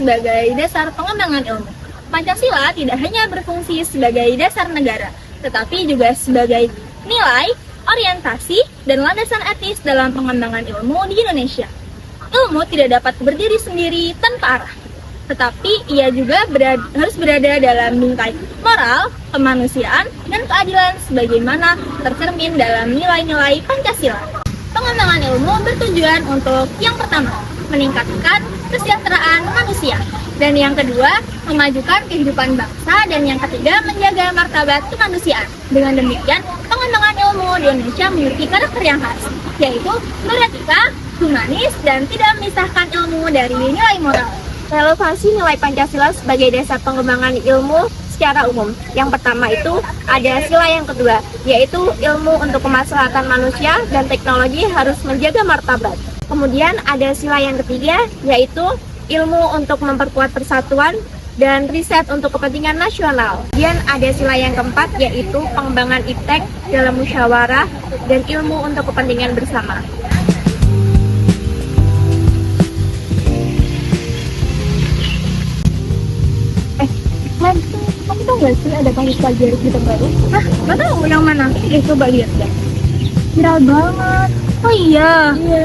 sebagai dasar pengembangan ilmu. Pancasila tidak hanya berfungsi sebagai dasar negara, tetapi juga sebagai nilai, orientasi, dan landasan etis dalam pengembangan ilmu di Indonesia. Ilmu tidak dapat berdiri sendiri tanpa arah, tetapi ia juga harus berada dalam bingkai moral, kemanusiaan, dan keadilan sebagaimana tercermin dalam nilai-nilai Pancasila. Pengembangan ilmu bertujuan untuk yang pertama, meningkatkan kesejahteraan manusia, dan yang kedua, memajukan kehidupan bangsa, dan yang ketiga, menjaga martabat kemanusiaan. Dengan demikian, pengembangan ilmu di Indonesia memiliki karakter yang khas, yaitu beretika, humanis, dan tidak memisahkan ilmu dari nilai moral. Relevansi nilai Pancasila sebagai dasar pengembangan ilmu secara umum. Yang pertama itu ada sila yang kedua, yaitu ilmu untuk kemaslahatan manusia dan teknologi harus menjaga martabat. Kemudian ada sila yang ketiga, yaitu ilmu untuk memperkuat persatuan dan riset untuk kepentingan nasional. Kemudian ada sila yang keempat, yaitu pengembangan iptek dalam musyawarah dan ilmu untuk kepentingan bersama. Kamu tahu nggak sih ada kasus plagiarisme terbaru? Nggak tahu yang mana? Coba lihat deh. Viral banget. Oh iya. Iya.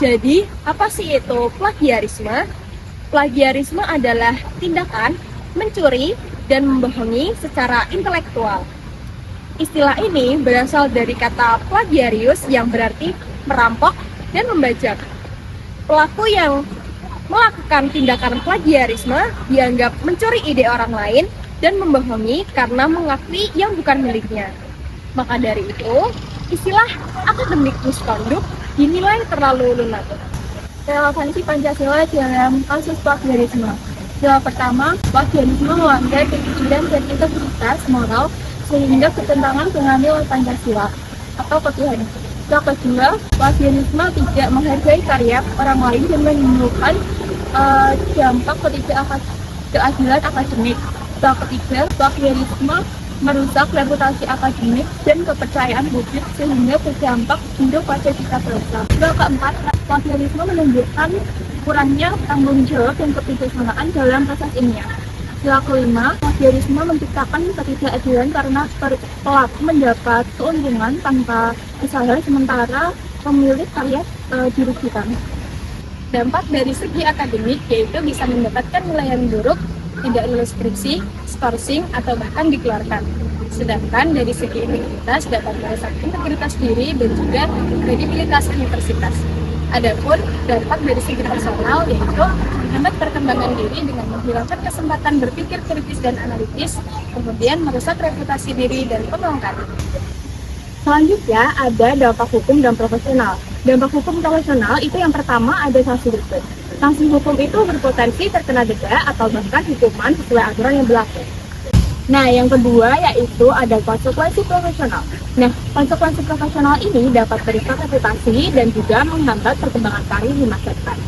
Jadi, apa sih itu plagiarisme? Plagiarisme adalah tindakan mencuri dan membohongi secara intelektual. Istilah ini berasal dari kata plagiarius yang berarti merampok dan membajak. Pelaku yang melakukan tindakan plagiarisme dianggap mencuri ide orang lain dan membohongi karena mengakui yang bukan miliknya. Maka dari itu, istilah akademik misconduct dinilai terlalu lunak. Relevansi Pancasila dalam kasus plagiarisme. Yang pertama, plagiarisme melanggar kejujuran dan integritas moral sehingga bertentangan dengan nilai Pancasila atau ketuhanan. Yang kedua, plagiarisme tidak menghargai karya orang lain dan menimbulkan dampak ketidakadilan akademik. Yang ketiga, plagiarisme merusak reputasi akademik dan kepercayaan publik sehingga berdampak buruk pada cita bangsa. Yang keempat, plagiarisme menunjukkan kurangnya tanggung jawab dan kebijaksanaan dalam proses ilmiah. Yang kelima, plagiarisme menciptakan ketidakadilan karena pelaku mendapat keuntungan tanpa usaha sementara pemilik karya dirugikan. Dampak dari segi akademik yaitu bisa mendapatkan nilai yang buruk, tidak lulus skripsi, skorsing, atau bahkan dikeluarkan. Sedangkan dari segi integritas dapat merusak integritas diri dan juga kredibilitas universitas. Adapun dampak dari segi personal yaitu menghambat perkembangan diri dengan menghilangkan kesempatan berpikir kritis dan analitis, kemudian merusak reputasi diri dan pemelengkap. Selanjutnya ada dampak hukum dan profesional. Dampak hukum profesional itu yang pertama ada sanksi hukum. Sanksi hukum itu berpotensi terkena denda atau bahkan hukuman sesuai aturan yang berlaku. Nah, yang kedua yaitu ada konsekuensi profesional. Nah, konsekuensi profesional ini dapat merusak reputasi dan juga menghambat perkembangan karir di masa depan.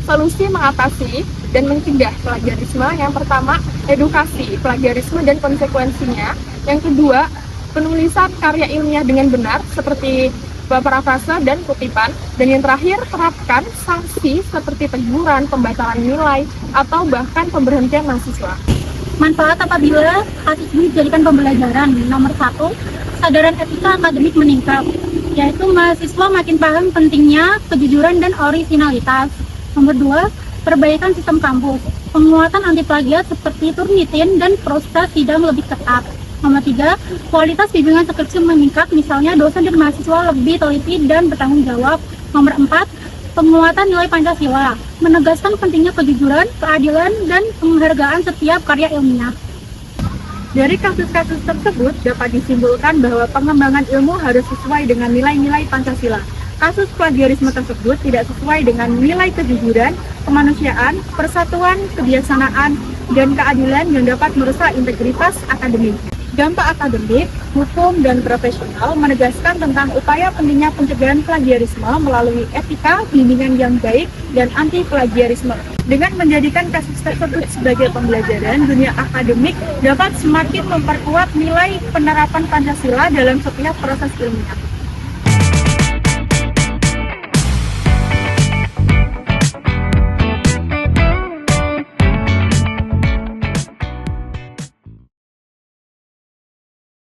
Solusi mengatasi dan mencegah plagiarisme yang pertama, edukasi plagiarisme dan konsekuensinya. Yang kedua, penulisan karya ilmiah dengan benar seperti parafrase dan kutipan. Dan yang terakhir, terapkan sanksi seperti teguran, pembatalan nilai, atau bahkan pemberhentian mahasiswa. Manfaat apabila kasus ini dijadikan pembelajaran. Nomor 1, kesadaran etika akademik meningkat, yaitu mahasiswa makin paham pentingnya kejujuran dan orisinalitas. Nomor 2, perbaikan sistem kampus, penguatan anti plagiat seperti Turnitin dan proses sidang lebih ketat. Nomor 3, kualitas bimbingan skripsi meningkat, misalnya dosen dan mahasiswa lebih teliti dan bertanggung jawab. Nomor 4, penguatan nilai Pancasila, menegaskan pentingnya kejujuran, keadilan, dan penghargaan setiap karya ilmiah. Dari kasus-kasus tersebut dapat disimpulkan bahwa pengembangan ilmu harus sesuai dengan nilai-nilai Pancasila. Kasus plagiarisme tersebut tidak sesuai dengan nilai kejujuran, kemanusiaan, persatuan, kebijaksanaan, dan keadilan yang dapat merusak integritas akademik. Dampak akademik, hukum, dan profesional menegaskan tentang upaya pentingnya pencegahan plagiarisme melalui etika, bimbingan yang baik, dan anti plagiarisme. Dengan menjadikan kasus tersebut sebagai pembelajaran, dunia akademik dapat semakin memperkuat nilai penerapan Pancasila dalam setiap proses ilmiah.